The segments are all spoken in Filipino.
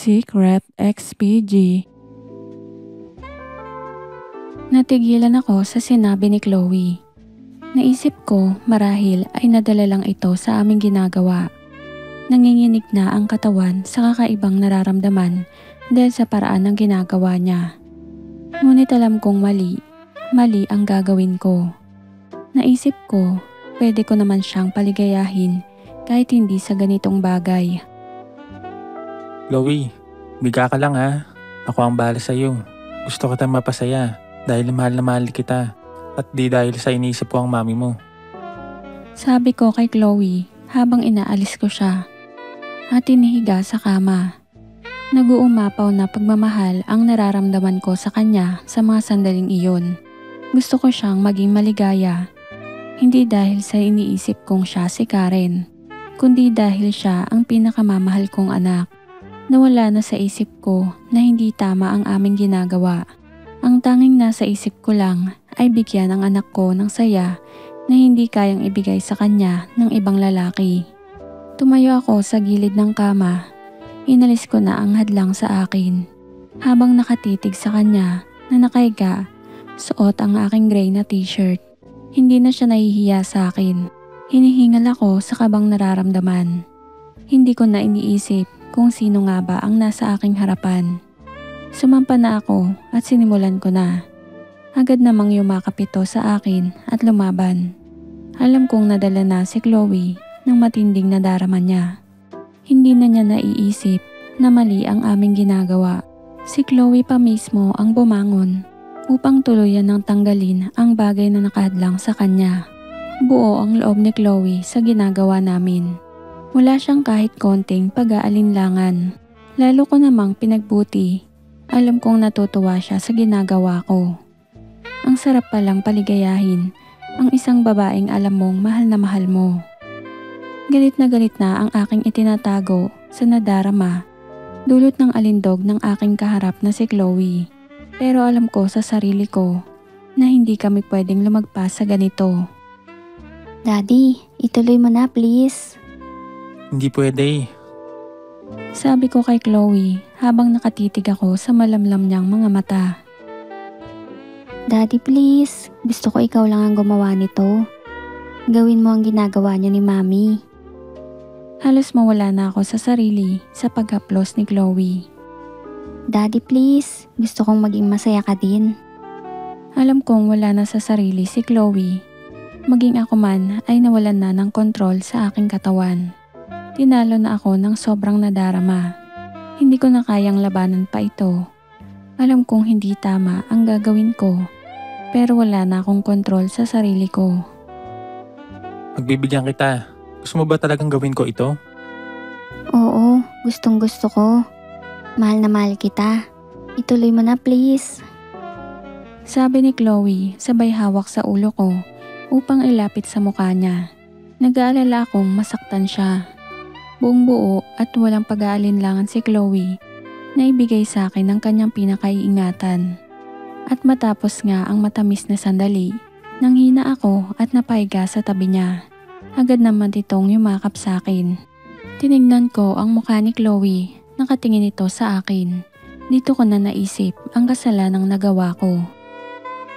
Secret XPG. Natigilan ako sa sinabi ni Chloe. Naisip ko marahil ay nadala lang ito sa aming ginagawa. Nanginginig na ang katawan sa kakaibang nararamdaman dahil sa paraan ng ginagawa niya. Ngunit alam kong mali ang gagawin ko. Naisip ko, pwede ko naman siyang paligayahin kahit hindi sa ganitong bagay. Chloe, biga ka lang ha. Ako ang bahala sa'yo. Gusto kitang mapasaya dahil mahal na mahal kita at di dahil sa iniisip ko ang mami mo. Sabi ko kay Chloe habang inaalis ko siya at inihiga sa kama. Nag-uumapaw na pagmamahal ang nararamdaman ko sa kanya sa mga sandaling iyon. Gusto ko siyang maging maligaya. Hindi dahil sa iniisip kong siya si Karen, kundi dahil siya ang pinakamamahal kong anak. Nawala na sa isip ko na hindi tama ang aming ginagawa. Ang tanging nasa isip ko lang ay bigyan ang anak ko ng saya na hindi kayang ibigay sa kanya ng ibang lalaki. Tumayo ako sa gilid ng kama. Inalis ko na ang hadlang sa akin. Habang nakatitig sa kanya na nakahiga, suot ang aking gray na t-shirt. Hindi na siya nahihiya sa akin. Hinihingal ako sa kabang nararamdaman. Hindi ko na iniisip kung sino nga ba ang nasa aking harapan. Sumampa na ako at sinimulan ko na. Agad namang yumakap ito sa akin at lumaban. Alam kong nadala na si Chloe ng matinding nadarama niya. Hindi na niya naiisip na mali ang aming ginagawa. Si Chloe pa mismo ang bumangon upang tuluyan ng tanggalin ang bagay na nakahadlang sa kanya. Buo ang loob ni Chloe sa ginagawa namin. Wala siyang kahit konting pag-aalinlangan. Lalo ko namang pinagbuti. Alam kong natutuwa siya sa ginagawa ko. Ang sarap palang paligayahin ang isang babaeng alam mong mahal na mahal mo. Galit na ang aking itinatago sa nadarama. Dulot ng alindog ng aking kaharap na si Chloe. Pero alam ko sa sarili ko na hindi kami pwedeng lumagpas sa ganito. Daddy, ituloy mo na please. Hindi pwede. Sabi ko kay Chloe habang nakatitig ako sa malamlam niyang mga mata. Daddy please, gusto ko ikaw lang ang gumawa nito. Gawin mo ang ginagawa niyo ni Mami. Halos mawala na ako sa sarili sa paghaplos ni Chloe. Daddy please, gusto kong maging masaya ka din. Alam kong wala na sa sarili si Chloe. Maging ako man ay nawalan na ng kontrol sa aking katawan. Tinalo na ako ng sobrang nadarama. Hindi ko na kayang labanan pa ito. Alam kong hindi tama ang gagawin ko, pero wala na akong kontrol sa sarili ko. Magbibigyan kita. Gusto mo ba talagang gawin ko ito? Oo, gustong gusto ko. Mahal na mahal kita. Ituloy mo na please. Sabi ni Chloe sabay hawak sa ulo ko upang ilapit sa mukha niya. Nag-aalala akong masaktan siya. Buong buo at walang pag-aalinlangan si Chloe na ibigay sa akin ang kanyang pinakaiingatan. At matapos nga ang matamis na sandali, nanghina ako at napahiga sa tabi niya. Agad naman itong yumakap sa akin. Tinignan ko ang mukha ni Chloe, nakatingin ito sa akin. Dito ko na naisip ang kasalanang nagawa ko.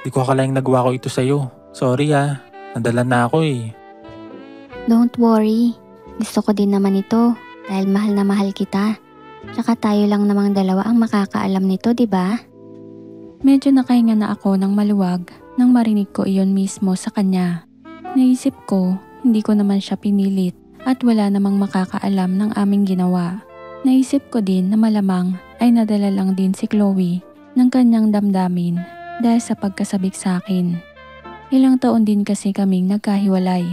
Di ko akalaing nagawa ko ito sa'yo. Sorry ha, nadala na ako eh. Don't worry. Gusto ko din naman ito dahil mahal na mahal kita. Tsaka tayo lang namang dalawa ang makakaalam nito, di ba? Medyo nakahinga na ako ng maluwag nang marinig ko iyon mismo sa kanya. Naisip ko, hindi ko naman siya pinilit at wala namang makakaalam ng aming ginawa. Naisip ko din na malamang ay nadala lang din si Chloe ng kanyang damdamin dahil sa pagkasabik sa akin. Ilang taon din kasi kaming nagkahiwalay.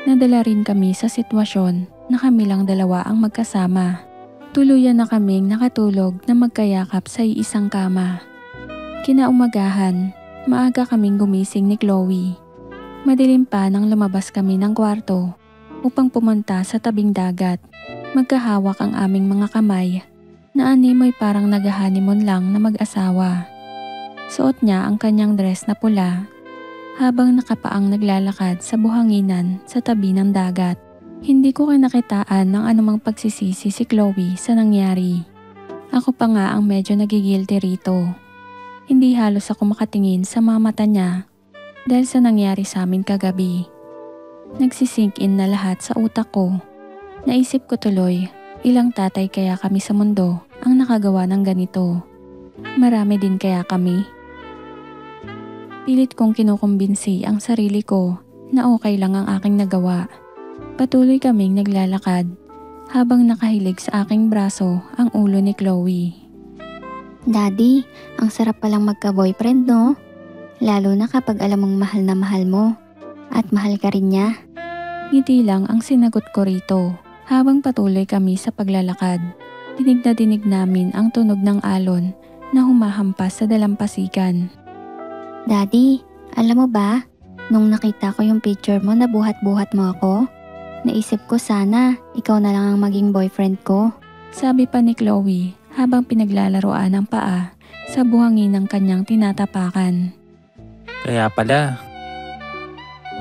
Nadala rin kami sa sitwasyon na kami lang dalawa ang magkasama. Tuluyan na kaming nakatulog na magkayakap sa iisang kama. Kinaumagahan, maaga kaming gumising ni Chloe. Madilim pa nang lumabas kami ng kwarto upang pumunta sa tabing dagat. Magkahawak ang aming mga kamay na animoy parang naghahanimon lang na mag-asawa. Suot niya ang kanyang dress na pula habang nakapaang naglalakad sa buhanginan sa tabi ng dagat. Hindi ko kinakitaan ng anumang pagsisisi si Chloe sa nangyari. Ako pa nga ang medyo nagigilty rito. Hindi halos ako makatingin sa mga mata niya dahil sa nangyari sa amin kagabi. Nagsisink in na lahat sa utak ko. Naisip ko tuloy, ilang tatay kaya kami sa mundo ang nakagawa ng ganito. Marami din kaya kami. Pilit kong kinukumbinsi ang sarili ko na okay lang ang aking nagawa. Patuloy kaming naglalakad habang nakahilig sa aking braso ang ulo ni Chloe. Daddy, ang sarap palang magka-boyfriend no? Lalo na kapag alam mong mahal na mahal mo at mahal ka rin niya. Ngiti lang ang sinagot ko rito habang patuloy kami sa paglalakad. Dinig na dinig namin ang tunog ng alon na humahampas sa dalampasigan. Daddy, alam mo ba, nung nakita ko yung picture mo na buhat-buhat mo ako, naisip ko sana ikaw na lang ang maging boyfriend ko. Sabi pa ni Chloe habang pinaglalaroan ng paa sa buhangin ng kanyang tinatapakan. Kaya pala,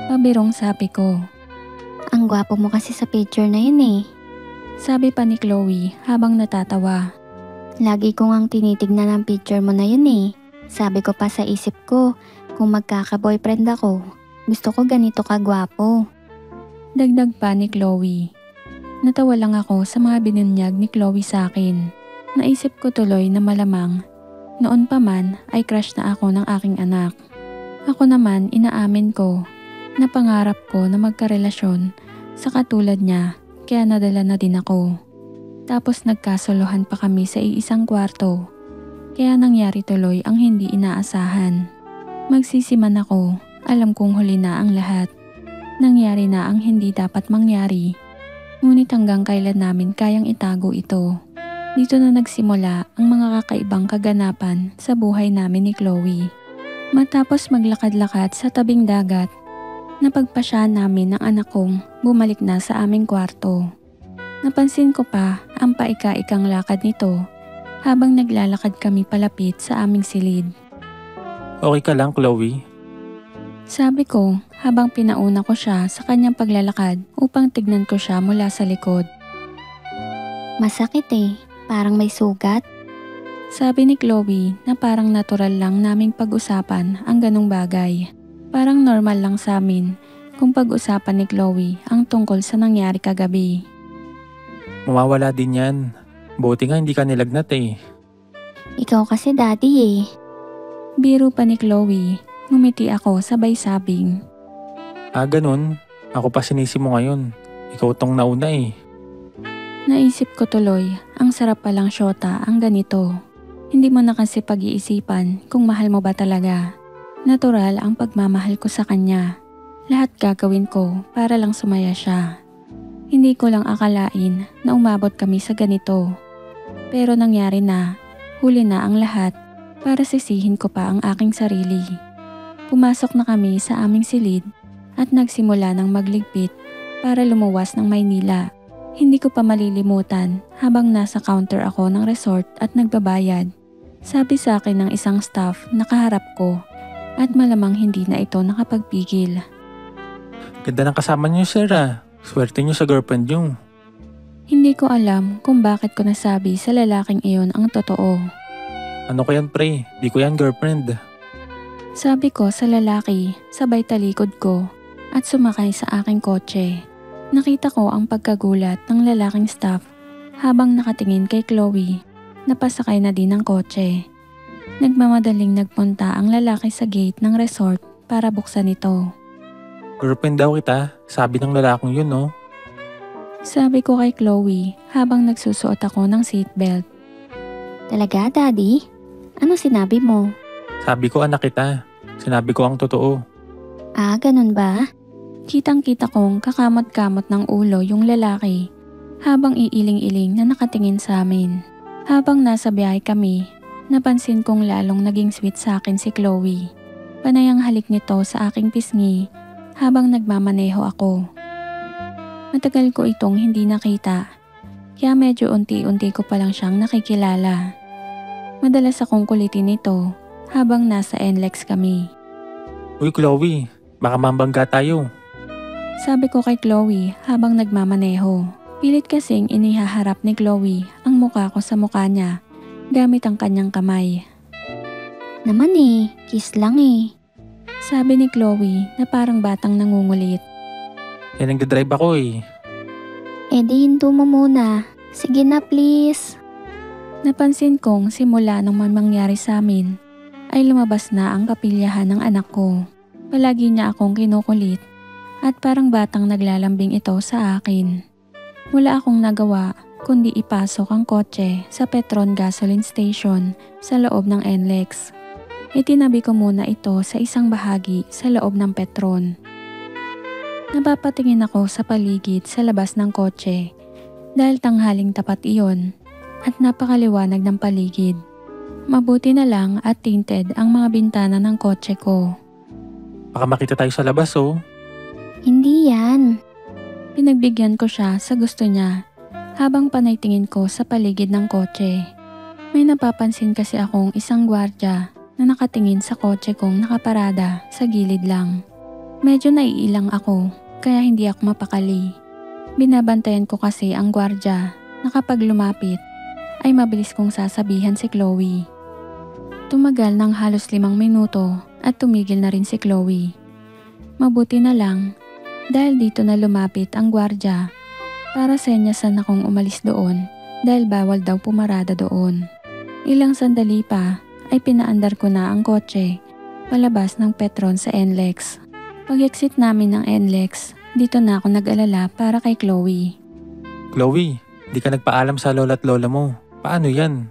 Pabirong sabi ko. Ang gwapo mo kasi sa picture na yun eh. Sabi pa ni Chloe habang natatawa. Lagi ko ngang tinitignan ang picture mo na yun eh. Sabi ko pa sa isip ko, kung magkaka-boyfriend ako, gusto ko ganito kagwapo. Dagdag pa ni Chloe. Natawa lang ako sa mga binunyag ni Chloe sa akin. Naisip ko tuloy na malamang, noon pa man ay crush na ako ng aking anak. Ako naman inaamin ko na pangarap ko na magkarelasyon sa katulad niya kaya nadala na din ako. Tapos nagkasolohan pa kami sa iisang kwarto kaya nangyari tuloy ang hindi inaasahan. Magsisiman ako, alam kong huli na ang lahat. Nangyari na ang hindi dapat mangyari. Ngunit hanggang kailan namin kayang itago ito. Dito na nagsimula ang mga kakaibang kaganapan sa buhay namin ni Chloe. Matapos maglakad-lakad sa tabing dagat, napagpasyahan namin ng anak kong bumalik na sa aming kwarto. Napansin ko pa ang paika-ikang lakad nito habang naglalakad kami palapit sa aming silid. okay ka lang Chloe? Sabi ko habang pinauna ko siya sa kanyang paglalakad upang tignan ko siya mula sa likod. Masakit eh, parang may sugat. Sabi ni Chloe na parang natural lang naming pag-usapan ang ganong bagay. Parang normal lang sa amin kung pag-usapan ni Chloe ang tungkol sa nangyari kagabi. Mawawala din yan. Buti nga hindi ka nilagnat eh. Ikaw kasi daddy eh. Biro pa ni Chloe, ngumiti ako sabay sabing. Ganun. Ako pa sinisi mo ngayon. Ikaw tong nauna eh. Naisip ko tuloy, ang sarap palang syota ang ganito. Hindi mo na kasi pag-iisipan kung mahal mo ba talaga. Natural ang pagmamahal ko sa kanya. Lahat gagawin ko para lang sumaya siya. Hindi ko lang akalain na umabot kami sa ganito. Pero nangyari na, huli na ang lahat para sisihin ko pa ang aking sarili. Pumasok na kami sa aming silid at nagsimula ng magligpit para lumuwas ng Maynila. Hindi ko pa malilimutan habang nasa counter ako ng resort at nagbabayad. Sabi sa akin ng isang staff na kaharap ko at malamang hindi na ito nakapagpigil. Ganda ng kasama niyo sir ah. Swerte niyo sa girlfriend niyo. Hindi ko alam kung bakit ko nasabi sa lalaking iyon ang totoo. Ano ko yan pre? Di ko yan girlfriend. Sabi ko sa lalaki sabay talikod ko at sumakay sa aking kotse. Nakita ko ang pagkagulat ng lalaking staff habang nakatingin kay Chloe na pasakay na din ng kotse. Nagmamadaling nagpunta ang lalaki sa gate ng resort para buksan ito. Girlfriend daw kita. Sabi ng lalaking yun no. Sabi ko kay Chloe habang nagsusuot ako ng seatbelt. Talaga daddy? Ano sinabi mo? Sabi ko anak kita. Sinabi ko ang totoo. Ganun ba? Kitang-kita kong kakamot-kamot ng ulo yung lalaki habang iiling-iling na nakatingin sa amin. Habang nasa biyahe kami, napansin kong lalong naging sweet sa akin si Chloe. Panay ang halik nito sa aking pisngi habang nagmamaneho ako. Matagal ko itong hindi nakita, kaya medyo unti-unti ko palang siyang nakikilala. Madalas akong kulitin ito habang nasa NLEX kami. Uy Chloe, baka mambangga tayo. Sabi ko kay Chloe habang nagmamaneho. Pilit kasing inihaharap ni Chloe ang mukha ko sa mukha niya gamit ang kanyang kamay. Naman kiss lang Sabi ni Chloe na parang batang nangungulit. Nagdadrive ako eh. Di hinto mo muna. Sige na please. Napansin kong simula nung may mangyari sa amin ay lumabas na ang kapilyahan ng anak ko. Palagi niya akong kinukulit at parang batang naglalambing ito sa akin. Wala akong nagawa kundi ipasok ang kotse sa Petron Gasoline Station sa loob ng NLEX. Itinabi ko muna ito sa isang bahagi sa loob ng Petron. Napapatingin ako sa paligid sa labas ng kotse dahil tanghaling tapat iyon at napakaliwanag ng paligid. Mabuti na lang at tinted ang mga bintana ng kotse ko. Baka makita tayo sa labas oh. Hindi yan. Pinagbigyan ko siya sa gusto niya habang panay tingin ko sa paligid ng kotse. May napapansin kasi akong isang gwardya na nakatingin sa kotse kong nakaparada sa gilid lang. Medyo naiilang ako kaya hindi ako mapakali. Binabantayan ko kasi ang gwardya na kapag lumapit ay mabilis kong sasabihan si Chloe. Tumagal ng halos 5 minuto at tumigil na rin si Chloe. Mabuti na lang dahil dito na lumapit ang gwardya para senyasan akong umalis doon dahil bawal daw pumarada doon. Ilang sandali pa ay pinaandar ko na ang kotse palabas ng Petron sa NLEX. Pag-exit namin ng NLEX, dito na ako nag-alala para kay Chloe. Chloe, di ka nagpaalam sa lola at lola mo. Paano yan?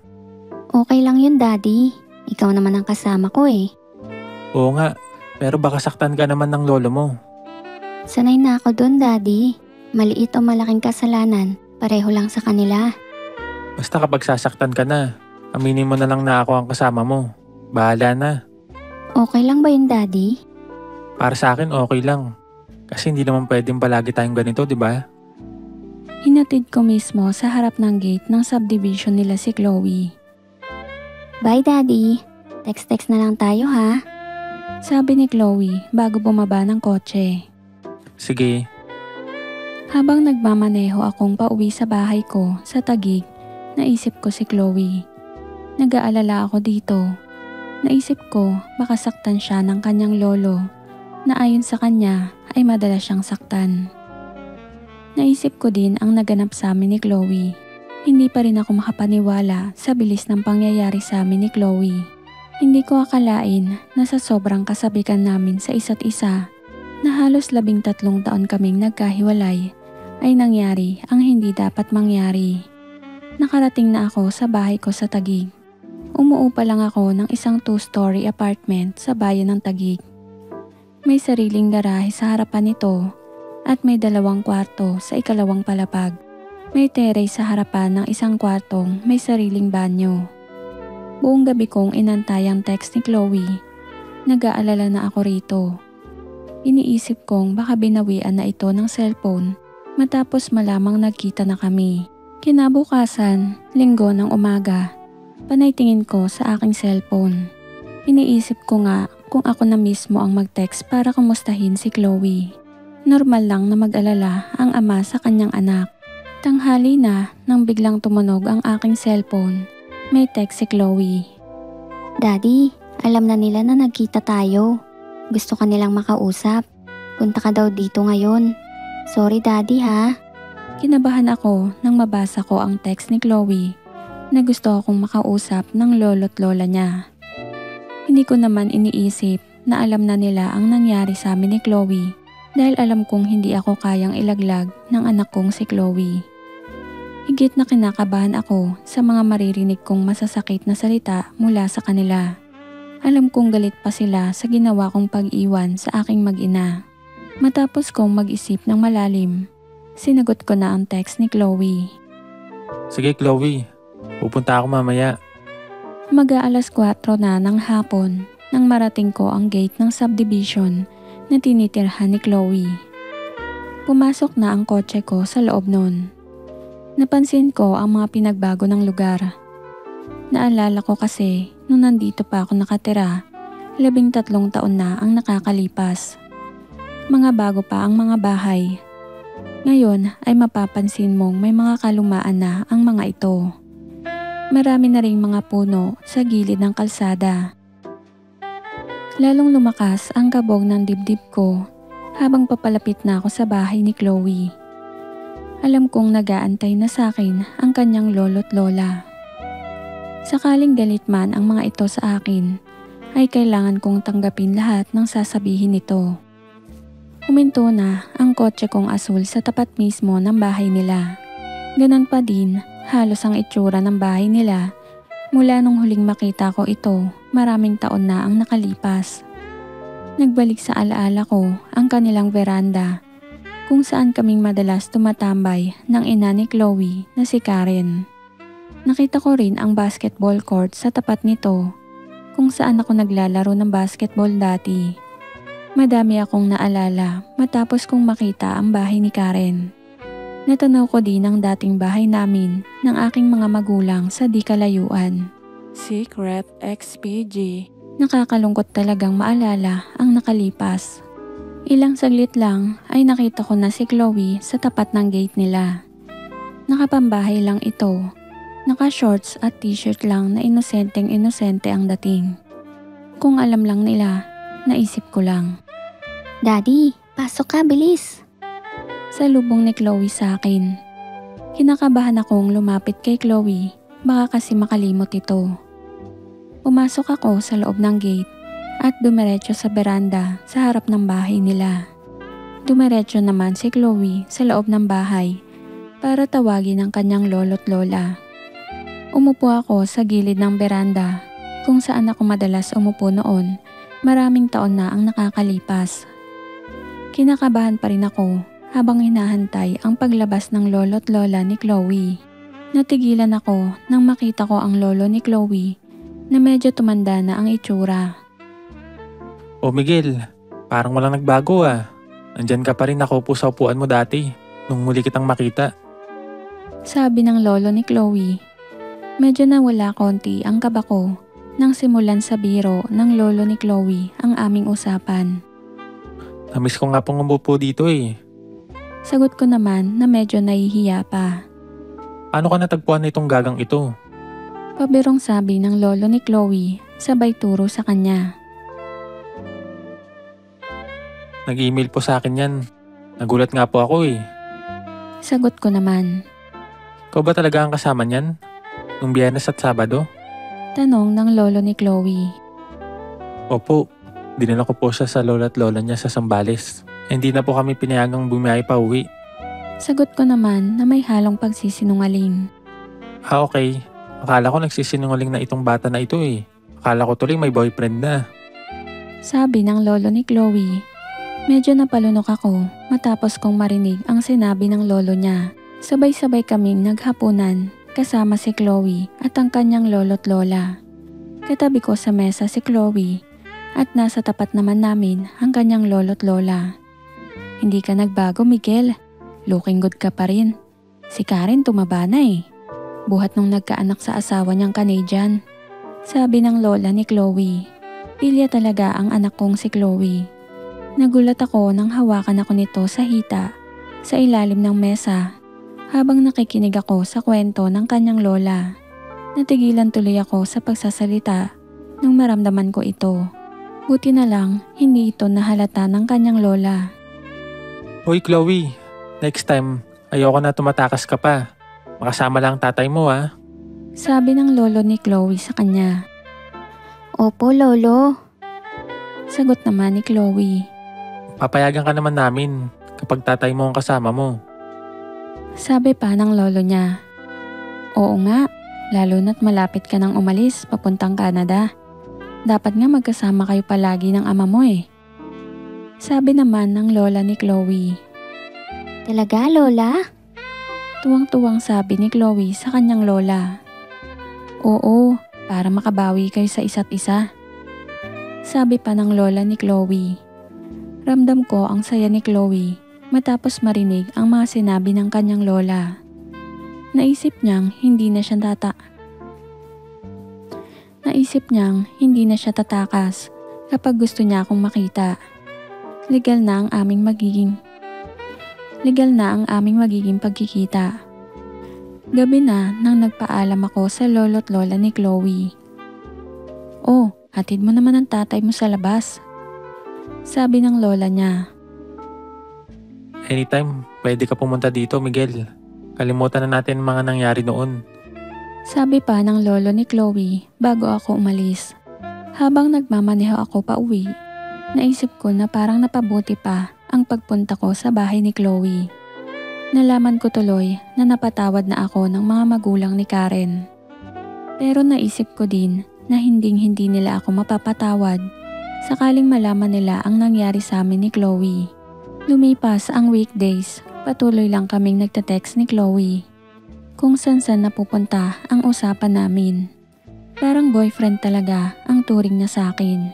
Okay lang yun, Daddy. Ikaw naman ang kasama ko Oo nga, pero baka saktan ka naman ng lolo mo. Sanay na ako dun, Daddy. Maliit o malaking kasalanan, pareho lang sa kanila. Basta kapag sasaktan ka na, aminin mo na lang na ako ang kasama mo. Bahala na. Okay lang ba yun, Daddy? Para sa akin okay lang. Kasi hindi naman pwedeng palagi tayong ganito, di ba? Hinatid ko mismo sa harap ng gate ng subdivision nila si Chloe. Bye, Daddy. Text-text na lang tayo, ha? Sabi ni Chloe bago bumaba ng kotse. Sige. Habang nagmamaneho akong pauwi sa bahay ko sa Taguig, naisip ko si Chloe. Nag-aalala ako dito. Naisip ko baka saktan siya ng kanyang lolo na ayon sa kanya ay madalas siyang saktan. Naisip ko din ang naganap sa amin ni Chloe. Hindi pa rin ako makapaniwala sa bilis ng pangyayari sa amin ni Chloe. Hindi ko akalain na sa sobrang kasabikan namin sa isa't isa na halos 13 taon kaming nagkahiwalay ay nangyari ang hindi dapat mangyari. Nakarating na ako sa bahay ko sa Taguig. Umuupa lang ako ng isang 2-story apartment sa bayan ng Taguig. May sariling garahe sa harapan nito at may 2 kwarto sa ikalawang palapag. May terrace sa harapan ng isang kwartong may sariling banyo. Buong gabi kong inantay ang text ni Chloe. Nag-aalala na ako rito. Iniisip kong baka binawian na ito ng cellphone matapos malamang nagkita na kami. Kinabukasan, linggo ng umaga, panay tingin ko sa aking cellphone. Iniisip ko nga kung ako na mismo ang mag-text para kumustahin si Chloe. Normal lang na mag-alala ang ama sa kanyang anak. Tanghali na nang biglang tumunog ang aking cellphone. May text si Chloe. Daddy, alam na nila na nagkita tayo. Gusto ka nilang makausap. Punta ka daw dito ngayon. Sorry, Daddy, ha? Kinabahan ako nang mabasa ko ang text ni Chloe na gusto akong makausap ng lolo't lola niya. Hindi ko naman iniisip na alam na nila ang nangyari sa amin ni Chloe dahil alam kong hindi ako kayang ilaglag ng anak kong si Chloe. Higit na kinakabahan ako sa mga maririnig kong masasakit na salita mula sa kanila. Alam kong galit pa sila sa ginawa kong pag-iwan sa aking mag-ina. Matapos kong mag-isip ng malalim, sinagot ko na ang text ni Chloe. Sige Chloe, pupunta ako mamaya. Mag-aalas 4 na ng hapon nang marating ko ang gate ng subdivision na tinitirhan ni Chloe. Pumasok na ang kotse ko sa loob nun. Napansin ko ang mga pinagbago ng lugar. Naalala ko kasi nung nandito pa ako nakatira, 13 taon na ang nakakalipas. Mga bago pa ang mga bahay. Ngayon ay mapapansin mong may mga kalumaan na ang mga ito. Marami na ring mga puno sa gilid ng kalsada. Lalong lumakas ang kabog ng dibdib ko habang papalapit na ako sa bahay ni Chloe. Alam kong nag-aantay na sa akin ang kanyang lolo't lola. Sakaling galit man ang mga ito sa akin, ay kailangan kong tanggapin lahat ng sasabihin nito. Huminto na ang kotse kong asul sa tapat mismo ng bahay nila. Ganon pa din halos ang itsura ng bahay nila mula nung huling makita ko ito, maraming taon na ang nakalipas. Nagbalik sa alaala ko ang kanilang veranda kung saan kaming madalas tumatambay ng ina ni Chloe na si Karen. Nakita ko rin ang basketball court sa tapat nito kung saan ako naglalaro ng basketball dati. Madami akong naalala matapos kong makita ang bahay ni Karen. Natanaw ko din ang dating bahay namin ng aking mga magulang sa di kalayuan. Secret XPG. Nakakalungkot talagang maalala ang nakalipas. Ilang saglit lang ay nakita ko na si Chloe sa tapat ng gate nila. Nakapambahay lang ito. Naka-shorts at t-shirt lang na inosenteng-inosente ang dating. Kung alam lang nila, naisip ko lang. Daddy, pasok ka, bilis. Salubong ni Chloe sa akin. Kinakabahan akong lumapit kay Chloe, baka kasi makalimot ito. Pumasok ako sa loob ng gate at dumiretso sa beranda sa harap ng bahay nila. Dumiretso naman si Chloe sa loob ng bahay para tawagin ang kanyang lolo't lola. Umupo ako sa gilid ng beranda kung saan ako madalas umupo noon, maraming taon na ang nakakalipas. Kinakabahan pa rin ako habang hinahantay ang paglabas ng lolo't lola ni Chloe. Natigilan ako nang makita ko ang lolo ni Chloe na medyo tumanda na ang itsura. O Miguel, parang walang nagbago ah. Nandyan ka pa rin nakaupo sa upuan mo dati nung muli kitang makita. Sabi ng lolo ni Chloe. Medyo nawala konti ang kaba ko nang simulan sa biro ng lolo ni Chloe ang aming usapan. Namiss ko nga pong umupo dito eh. Sagot ko naman na medyo nahihiya pa. Paano ka natagpuan na itong gagang ito? Pabirong sabi ng lolo ni Chloe sabay turo sa kanya. Nag-email po sa akin yan. Nagulat nga po ako eh. Sagot ko naman. Ikaw ba talaga ang kasama niyan? Nung Biyernes at Sabado? Tanong ng lolo ni Chloe. Opo, dinala ko po siya sa lola at lola niya sa Zambales. Hindi na po kami pinayagang bumiyahe pa uwi. Sagot ko naman na may halong pagsisinungaling. Okay. Akala ko nagsisinungaling na itong bata na ito eh. Akala ko tuloy may boyfriend na. Sabi ng lolo ni Chloe. Medyo napalunok ako matapos kong marinig ang sinabi ng lolo niya. Sabay-sabay kaming naghapunan kasama si Chloe at ang kanyang lolo't lola. Katabi ko sa mesa si Chloe at nasa tapat naman namin ang kanyang lolo't lola. Hindi ka nagbago, Miguel. Looking good ka pa rin. Si Karen tumaba na eh. Buhat nung nagkaanak sa asawa niyang Canadian. Sabi ng lola ni Chloe. Pilya talaga ang anak kong si Chloe. Nagulat ako nang hawakan ako nito sa hita sa ilalim ng mesa habang nakikinig ako sa kwento ng kanyang lola. Natigilan tuloy ako sa pagsasalita nung maramdaman ko ito. Buti na lang hindi ito nahalata ng kanyang lola. Hoy Chloe, next time ayoko na tumatakas ka pa. Makasama lang tatay mo ah. Sabi ng lolo ni Chloe sa kanya. Opo, lolo. Sagot naman ni Chloe. Papayagan ka naman namin kapag tatay mo ang kasama mo. Sabi pa ng lolo niya. Oo nga, lalo na't malapit ka nang umalis papuntang Canada. Dapat nga magkasama kayo palagi ng ama mo eh. Sabi naman ng lola ni Chloe. Talaga, lola? Tuwang-tuwang sabi ni Chloe sa kanyang lola. Oo, para makabawi kayo sa isa't isa. Sabi pa ng lola ni Chloe. Ramdam ko ang saya ni Chloe matapos marinig ang mga sinabi ng kanyang lola. Naisip niyang hindi na siya tatakas kapag gusto niya akong makita. Legal na ang aming magiging pagkikita. Gabi na nang nagpaalam ako sa lolo't lola ni Chloe. "Oh, hatid mo naman ang tatay mo sa labas," sabi ng lola niya. Anytime, pwede ka pumunta dito, Miguel. Kalimutan na natin ang mga nangyari noon. Sabi pa ng lolo ni Chloe bago ako umalis. Habang nagmamaneho ako pa uwi, naisip ko na parang napabuti pa ang pagpunta ko sa bahay ni Chloe. Nalaman ko tuloy na napatawad na ako ng mga magulang ni Karen. Pero naisip ko din na hindi nila ako mapapatawad sakaling malaman nila ang nangyari sa amin ni Chloe. Lumipas ang weekdays, patuloy lang kaming nagte-text ni Chloe. Kung saan napupunta ang usapan namin. Parang boyfriend talaga ang turing niya sa akin.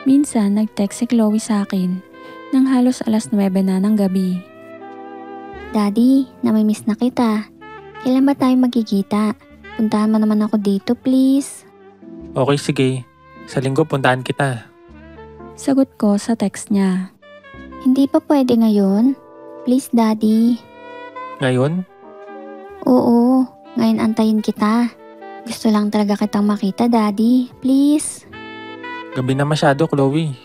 Minsan nag-text si Chloe sa akin nang halos alas 9 na ng gabi. Daddy, namimiss na kita. Kailan ba tayo magkikita? Puntahan mo naman ako dito, please. Okay, sige. Sa linggo puntahan kita. Sagot ko sa text niya. Hindi pa pwede ngayon? Please, Daddy. Ngayon? Oo, ngayon antayin kita. Gusto lang talaga kitang makita, Daddy. Please. Gabi na masyado, Chloe.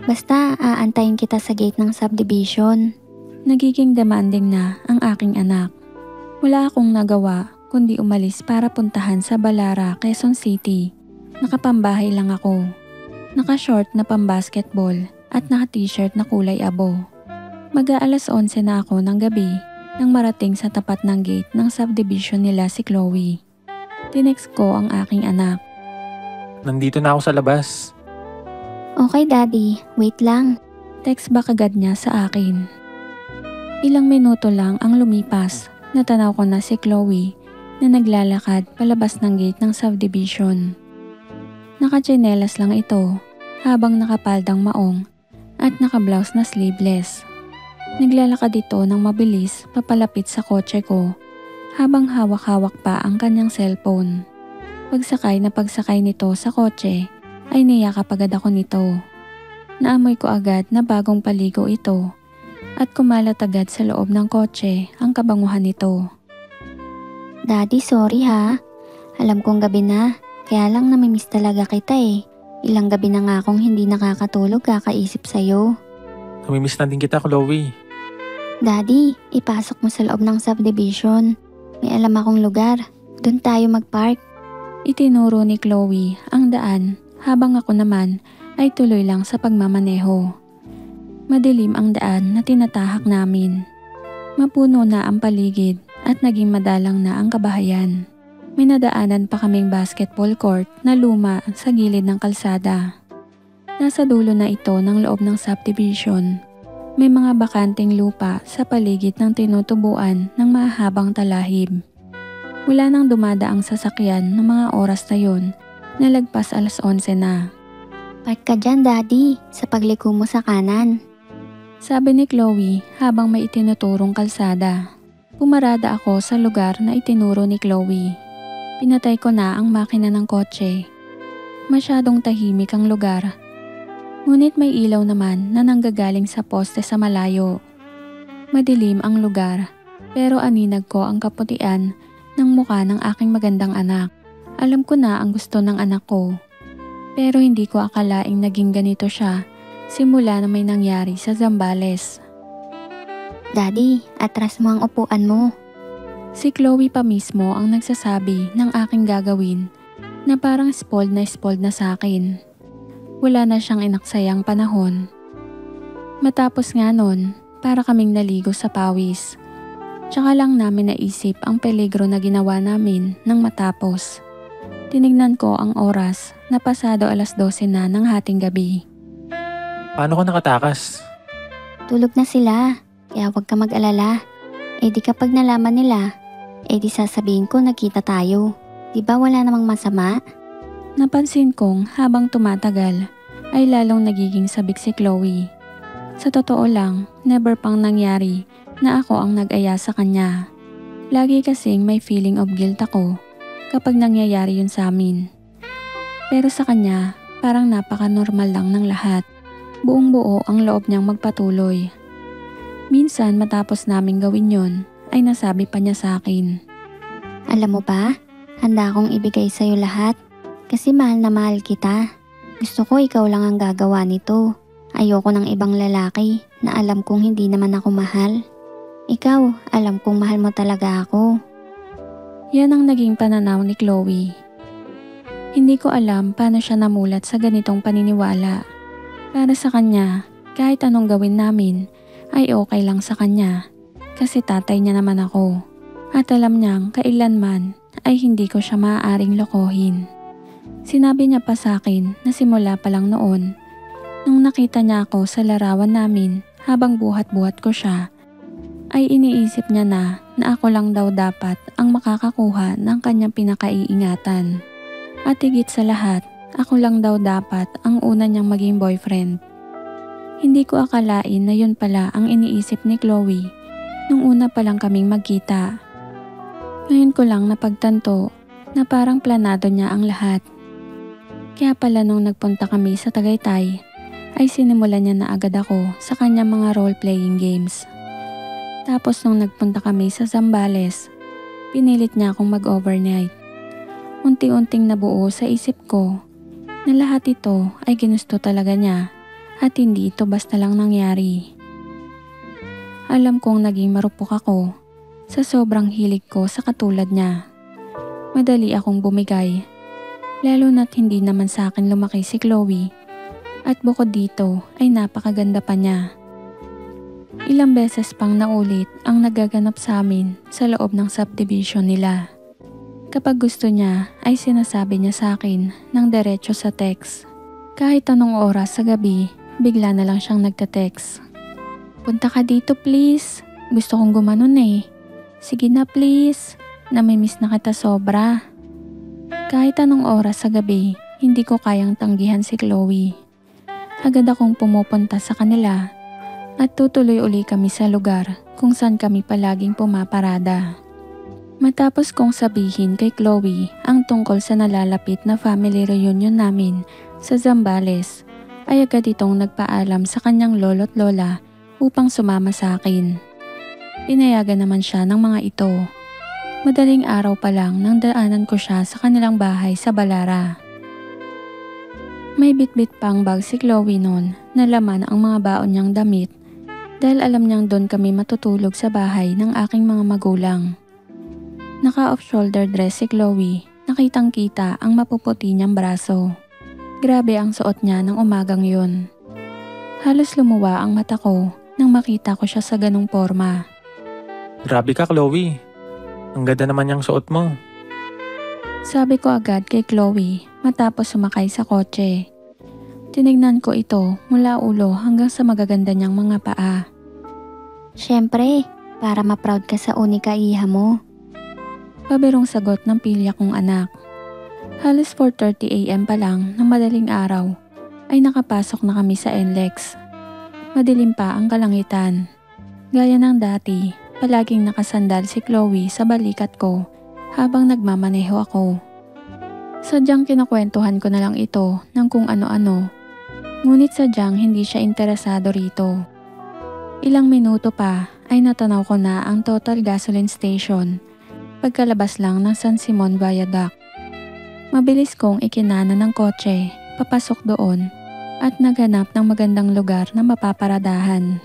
Basta aantayin kita sa gate ng subdivision. Nagiging demanding na ang aking anak. Wala akong nagawa kundi umalis para puntahan sa Balara, Quezon City. Nakapambahay lang ako. Naka-short na pambasketball at naka-t-shirt na kulay abo. Mag-aalas 11 na ako ng gabi nang marating sa tapat ng gate ng subdivision nila si Chloe. Tinext ko ang aking anak. Nandito na ako sa labas. Okay, Daddy. Wait lang. Text back agad niya sa akin. Ilang minuto lang ang lumipas. Natanaw ko na si Chloe na naglalakad palabas ng gate ng subdivision. Naka-tsinelas lang ito habang nakapaldang maong at naka-blouse na sleeveless. Naglalakad ito ng mabilis papalapit sa kotse ko habang hawak-hawak pa ang kanyang cellphone. Pagsakay nito sa kotse ay niyakap agad ako nito. Naamoy ko agad na bagong paligo ito at kumalat agad sa loob ng kotse ang kabanguhan nito. Daddy, sorry ha. Alam kong gabi na, kaya lang namimiss talaga kita eh. Ilang gabi na nga akong hindi nakakatulog kakaisip sa'yo. Namimiss na din kita, Chloe. Daddy, ipasok mo sa loob ng subdivision. May alam akong lugar. Doon tayo mag-park. Itinuro ni Chloe ang daan habang ako naman ay tuloy lang sa pagmamaneho. Madilim ang daan na tinatahak namin. Mapuno na ang paligid at naging madalang na ang kabahayan. May nadaanan pa kaming basketball court na luma sa gilid ng kalsada. Nasa dulo na ito ng loob ng subdivision. May mga bakanting lupa sa paligid ng tinutubuan ng mahabang talahib. Wala nang dumadaang sasakyan ng mga oras na yon na lagpas alas 11 na. Park ka dyan, Daddy, sa pagliko mo sa kanan. Sabi ni Chloe habang may itinuturong kalsada. Pumarada ako sa lugar na itinuro ni Chloe. Pinatay ko na ang makina ng kotse. Masyadong tahimik ang lugar. Ngunit may ilaw naman na nanggagaling sa poste sa malayo. Madilim ang lugar pero aninag ko ang kaputian ng mukha ng aking magandang anak. Alam ko na ang gusto ng anak ko. Pero hindi ko akalaing naging ganito siya simula na may nangyari sa Zambales. Daddy, atras mo ang upuan mo. Si Chloe pa mismo ang nagsasabi ng aking gagawin na parang spoiled na sa akin. Wala na siyang inaksayang panahon. Matapos nga nun, para kaming naligo sa pawis. Tsaka lang namin naisip ang peligro na ginawa namin nang matapos. Tinignan ko ang oras na pasado alas 12 na ng hating gabi. Paano ka nakatakas? Tulog na sila, kaya huwag ka mag-alala. Eh di kapag nalaman nila, eh di sasabihin ko nakita tayo. Di ba wala namang masama? Napansin kong habang tumatagal ay lalong nagiging sabik si Chloe. Sa totoo lang, never pang nangyari na ako ang nag-aya sa kanya. Lagi kasing may feeling of guilt ako kapag nangyayari yun sa amin. Pero sa kanya, parang napaka-normal lang ng lahat. Buong buo ang loob niyang magpatuloy. Minsan matapos naming gawin yon, ay nasabi pa niya sa akin. Alam mo ba, handa akong ibigay sa'yo lahat. Kasi mahal na mahal kita. Gusto ko ikaw lang ang gagawa nito. Ayoko ng ibang lalaki na alam kong hindi naman ako mahal. Ikaw, alam kong mahal mo talaga ako. Yan ang naging pananaw ni Chloe. Hindi ko alam paano siya namulat sa ganitong paniniwala. Para sa kanya, kahit anong gawin namin ay okay lang sa kanya. Kasi tatay niya naman ako. At alam niyang kailanman ay hindi ko siya maaaring lokohin. Sinabi niya pa sa akin na simula pa lang noon, nung nakita niya ako sa larawan namin habang buhat-buhat ko siya, ay iniisip niya na ako lang daw dapat ang makakakuha ng kanyang pinakaiingatan. At higit sa lahat, ako lang daw dapat ang una niyang maging boyfriend. Hindi ko akalain na yun pala ang iniisip ni Chloe nung una pa lang kaming magkita. Ngayon ko lang napagtanto na parang planado niya ang lahat. Kaya pala nung nagpunta kami sa Tagaytay, ay sinimulan niya na agad ako sa kanyang mga role-playing games. Tapos nung nagpunta kami sa Zambales, pinilit niya akong mag-overnight. Unti-unting nabuo sa isip ko na lahat ito ay ginusto talaga niya at hindi ito basta lang nangyari. Alam kong naging marupok ako sa sobrang hilig ko sa katulad niya. Madali akong bumigay, lalo na't hindi naman sa akin lumaki si Chloe at bukod dito ay napakaganda pa niya. Ilang beses pang naulit ang nagaganap sa amin sa loob ng subdivision nila. Kapag gusto niya ay sinasabi niya sa akin ng diretso sa text. Kahit anong oras sa gabi, bigla na lang siyang nagte-text. Punta ka dito please, gusto kong gumanon eh. Sige na please, namimiss na kita sobra. Kahit anong oras sa gabi, hindi ko kayang tanggihan si Chloe. Agad akong pumupunta sa kanila at tutuloy uli kami sa lugar kung saan kami palaging pumaparada. Matapos kong sabihin kay Chloe ang tungkol sa nalalapit na family reunion namin sa Zambales, ay agad itong nagpaalam sa kanyang lolo't lola upang sumama sa akin. Pinayagan naman siya ng mga ito. Madaling araw pa lang nang daanan ko siya sa kanilang bahay sa Balara. May bitbit pang bag si Chloe noon na laman ang mga baon niyang damit dahil alam niyang doon kami matutulog sa bahay ng aking mga magulang. Naka-off-shoulder dress si Chloe, nakitang-kita ang mapuputi niyang braso. Grabe ang suot niya ng umagang yun. Halos lumuwa ang mata ko nang makita ko siya sa ganung forma. Grabe ka, Chloe. Ang ganda naman yung suot mo. Sabi ko agad kay Chloe matapos sumakay sa kotse. Tinignan ko ito mula ulo hanggang sa magaganda niyang mga paa. Siyempre, para ma-proud ka sa unika iha mo. Pabirong sagot ng pilya kong anak. Halos 4:30 AM pa lang ng madaling araw ay nakapasok na kami sa NLEX. Madilim pa ang kalangitan. Gaya ng dati, palaging nakasandal si Chloe sa balikat ko habang nagmamaneho ako. Sadyang kinakwentuhan ko na lang ito ng kung ano-ano. Ngunit sadyang hindi siya interesado rito. Ilang minuto pa ay natanaw ko na ang Total Gasoline Station pagkalabas lang ng San Simon Viaduct. Mabilis kong ikinana ng kotse, papasok doon at naghanap ng magandang lugar na mapaparadahan.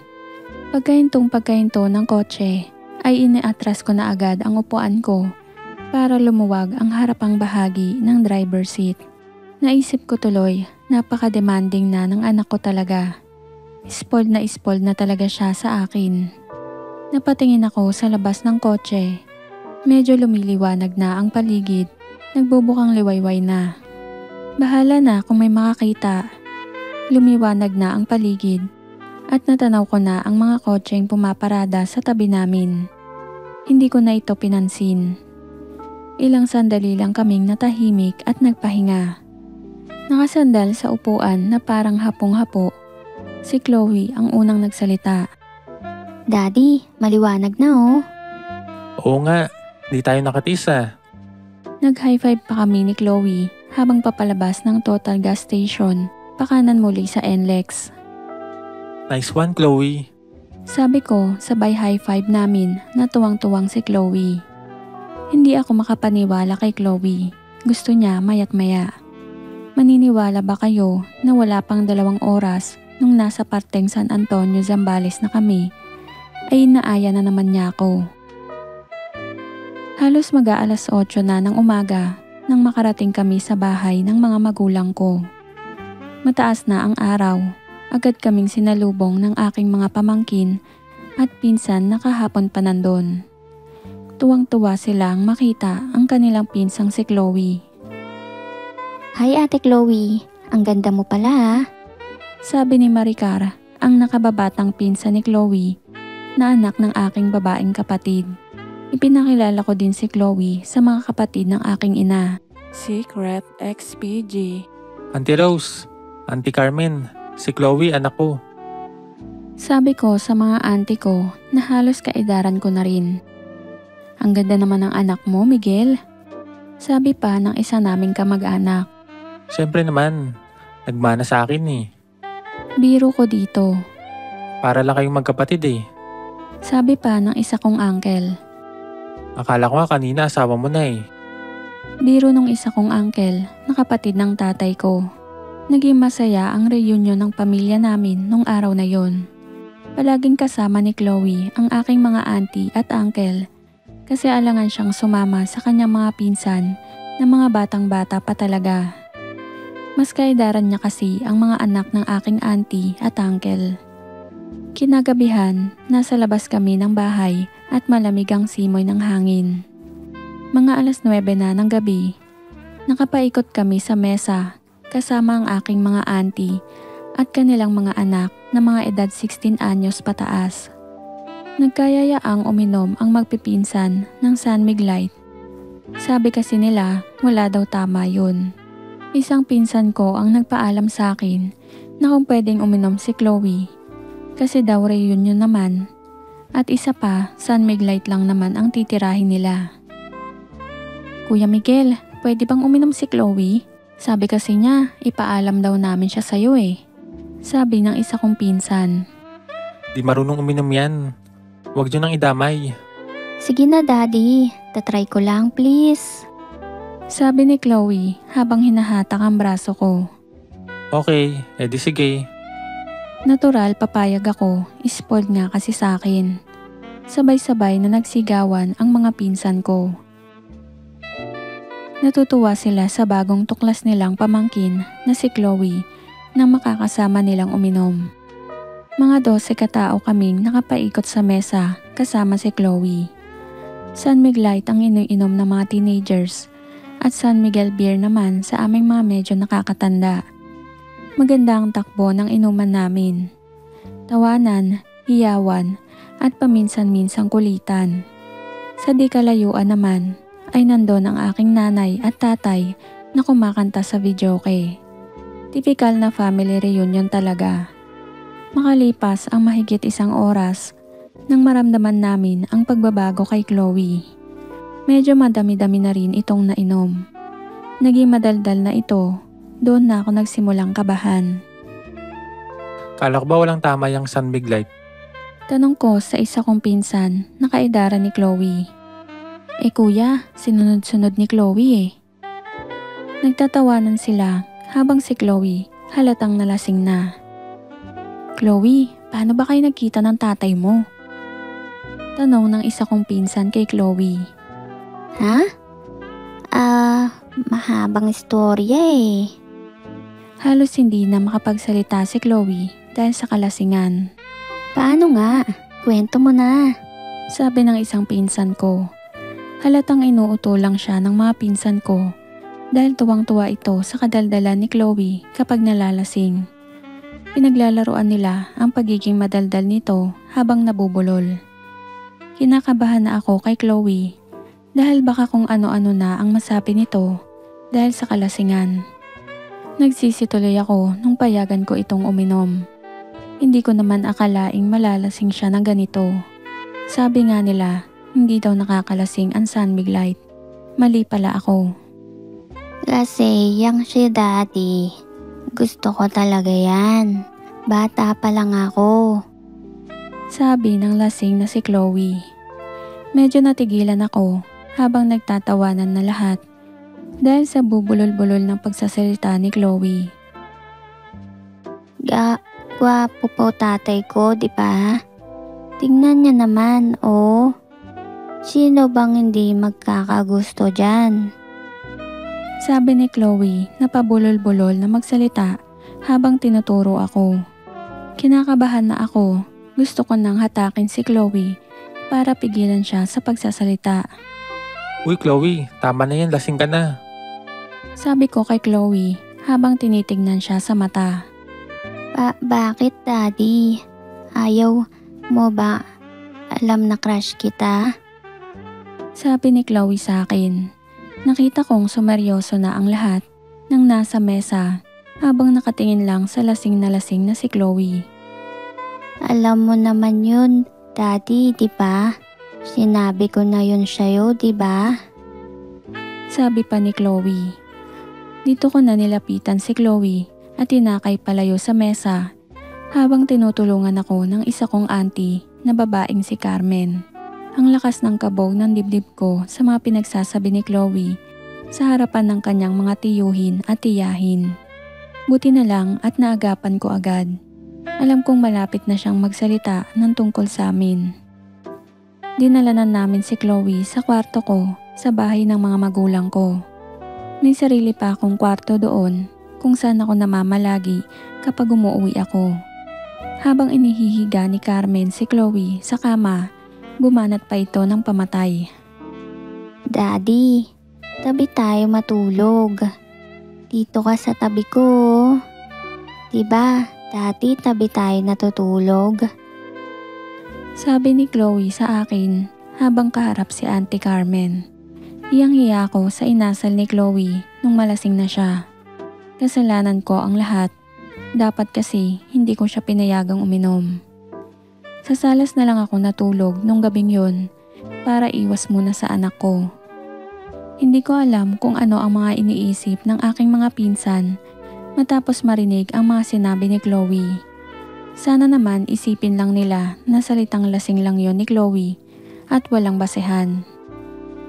Pagkahinto ng kotse ay iniatras ko na agad ang upuan ko para lumuwag ang harapang bahagi ng driver seat. Naisip ko tuloy, napaka-demanding na ng anak ko talaga. Spoiled na talaga siya sa akin. Napatingin ako sa labas ng kotse. Medyo lumiliwanag na ang paligid, nagbubukang liwayway na. Bahala na kung may makakita. Lumiwanag na ang paligid at natanaw ko na ang mga kotseng pumaparada sa tabi namin. Hindi ko na ito pinansin. Ilang sandali lang kaming natahimik at nagpahinga. Nakasandal sa upuan na parang hapong-hapo. Si Chloe ang unang nagsalita. Daddy, maliwanag na oh. Oo nga, di tayo nakatisa. Nag-high five pa kami ni Chloe habang papalabas ng Total Gas Station, pakanan muli sa NLEX. Nice one, Chloe. Sabi ko sabay high five namin na tuwang-tuwang si Chloe. Hindi ako makapaniwala kay Chloe. Gusto niya mayat maya. Maniniwala ba kayo na wala pang 2 oras nung nasa parteng San Antonio, Zambales na kami, ay inaaya na naman niya ako. Halos mag-aalas 8 na ng umaga nang makarating kami sa bahay ng mga magulang ko. Mataas na ang araw, agad kaming sinalubong ng aking mga pamangkin at pinsan na kahapon pa nandun. Tuwang-tuwa silang makita ang kanilang pinsang si Chloe. Hi Ate Chloe, ang ganda mo pala ha. Sabi ni Maricar, ang nakababatang pinsan ni Chloe na anak ng aking babaeng kapatid. Ipinakilala ko din si Chloe sa mga kapatid ng aking ina. Secret XPG. Auntie Rose, Auntie Carmen, si Chloe anak ko. Sabi ko sa mga auntie ko na halos kaedaran ko na rin. Ang ganda naman ng anak mo, Miguel. Sabi pa ng isa naming kamag-anak. Siyempre naman, nagmana sa akin eh. Biro ko dito. Para lang kayong magkapatid eh. Sabi pa ng isa kong uncle. Akala ko nga kanina asawa mo na eh. Biro nung isa kong uncle na kapatid ng tatay ko. Naging masaya ang reunion ng pamilya namin nung araw na yon. Palaging kasama ni Chloe ang aking mga auntie at uncle kasi alangan siyang sumama sa kanyang mga pinsan na mga batang-bata pa talaga. Mas kaedaran niya kasi ang mga anak ng aking auntie at uncle. Kinagabihan, nasa labas kami ng bahay at malamig ang simoy ng hangin. Mga alas 9 na ng gabi, nakapaikot kami sa mesa kasama ang aking mga auntie at kanilang mga anak na mga edad 16 anyos pataas. Nagkayayaang uminom ang magpipinsan ng San Mig Light. Sabi kasi nila wala daw tama yun. Isang pinsan ko ang nagpaalam sa akin na kung pwedeng uminom si Chloe kasi daw reunion naman at isa pa San Mig Light lang naman ang titirahin nila. Kuya Miguel, pwede bang uminom si Chloe? Sabi kasi niya ipaalam daw namin siya sa'yo eh. Sabi ng isa kong pinsan. Di marunong uminom yan. Huwag nyo nang idamay. Sige na daddy, tatry ko lang please. Sabi ni Chloe habang hinahatak ang braso ko. Okay, edi sige. Natural papayag ako, spoiled nga kasi sa akin. Sabay-sabay na nagsigawan ang mga pinsan ko. Natutuwa sila sa bagong tuklas nilang pamangkin na si Chloe nang makakasama nilang uminom. Mga 12 katao kaming nakapaikot sa mesa kasama si Chloe. San Mig Light ang iniinom ng mga teenagers at San Miguel beer naman sa aming mga medyo nakakatanda. Maganda ang takbo ng inuman namin. Tawanan, hiyawan at paminsan-minsang kulitan. Sa di kalayuan naman ay nandun ang aking nanay at tatay na kumakanta sa videoke. Tipikal na family reunion talaga. Makalipas ang mahigit 1 oras nang maramdaman namin ang pagbabago kay Chloe. Medyo madami-dami na rin itong nainom. Naging madaldal na ito, doon na ako nagsimulang kabahan. Kala ko ba walang tama yung San Mig Light? Tanong ko sa isa kong pinsan na kaedara ni Chloe. Kuya, sinunod-sunod ni Chloe eh. Nagtatawanan sila habang si Chloe halatang nalasing na. Chloe, paano ba kayo nagkita ng tatay mo? Tanong ng isa kong pinsan kay Chloe. Ha? Mahabang istorya eh. Halos hindi na makapagsalita si Chloe dahil sa kalasingan. Paano nga? Kwento mo na. Sabi ng isang pinsan ko. Halatang inuuto lang siya ng mga pinsan ko dahil tuwang-tuwa ito sa kadaldalan ni Chloe kapag nalalasing. Pinaglalaroan nila ang pagiging madaldal nito habang nabubulol. Kinakabahan na ako kay Chloe dahil baka kung ano-ano na ang masabi nito dahil sa kalasingan. Nagsisituloy ako nung payagan ko itong uminom. Hindi ko naman akalaing malalasing siya ng ganito. Sabi nga nila, hindi daw nakakalasing ang San Mig Light. Mali pala ako. Kasi yang si daddy. Gusto ko talaga yan. Bata pa lang ako. Sabi ng lasing na si Chloe. Medyo natigilan ako habang nagtatawanan na lahat dahil sa bubulol-bulol ng pagsasalita ni Chloe. Gwapo po tatay ko, di ba? Tingnan niya naman, oh. Sino bang hindi magkakagusto dyan? Sabi ni Chloe na pabulol-bulol na magsalita habang tinuturo ako. Kinakabahan na ako. Gusto ko nang hatakin si Chloe para pigilan siya sa pagsasalita. Uy Chloe, tama na yan, lasing ka na. Sabi ko kay Chloe habang tinitignan siya sa mata. Bakit daddy? Ayaw mo ba alam na crush kita? Sabi ni Chloe sa akin. Nakita kong sumeryoso na ang lahat ng nasa mesa habang nakatingin lang sa lasing na si Chloe. Alam mo naman yun, daddy, di ba? Sinabi ko na yun sa'yo, di ba? Sabi pa ni Chloe. Dito ko na nilapitan si Chloe at tinakay palayo sa mesa habang tinutulungan ako ng isa kong auntie na babaeng si Carmen. Ang lakas ng kabog ng dibdib ko sa mga pinagsasabi ni Chloe sa harapan ng kanyang mga tiyuhin at tiyahin. Buti na lang at naagapan ko agad. Alam kong malapit na siyang magsalita ng tungkol sa amin. Dinalanan namin si Chloe sa kwarto ko sa bahay ng mga magulang ko. May sarili pa akong kwarto doon kung saan ako namamalagi kapag umuwi ako. Habang inihihiga ni Carmen si Chloe sa kama, bumanat pa ito ng pamatay. Daddy, tabi tayo matulog. Dito ka sa tabi ko. Diba, dati tabi tayo natutulog? Sabi ni Chloe sa akin habang kaharap si Auntie Carmen. Hiyang-hiya ako sa inasal ni Chloe nung malasing na siya. Kasalanan ko ang lahat. Dapat kasi hindi ko siya pinayagang uminom. Sa salas na lang ako natulog nung gabing yun para iwas muna sa anak ko. Hindi ko alam kung ano ang mga iniisip ng aking mga pinsan matapos marinig ang mga sinabi ni Chloe. Sana naman isipin lang nila na salitang lasing lang yon ni Chloe at walang basehan.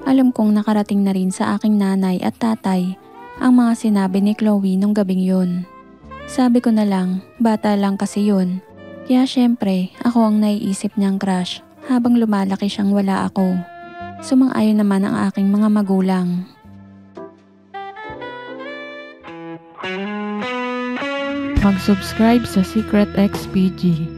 Alam kong nakarating na rin sa aking nanay at tatay ang mga sinabi ni Chloe nung gabing yun. Sabi ko na lang, bata lang kasi yun. Kaya syempre, ako ang naiisip niyang crush habang lumalaki siyang wala ako. Sumang-ayon naman ang aking mga magulang. Mag-subscribe sa Secret XPG.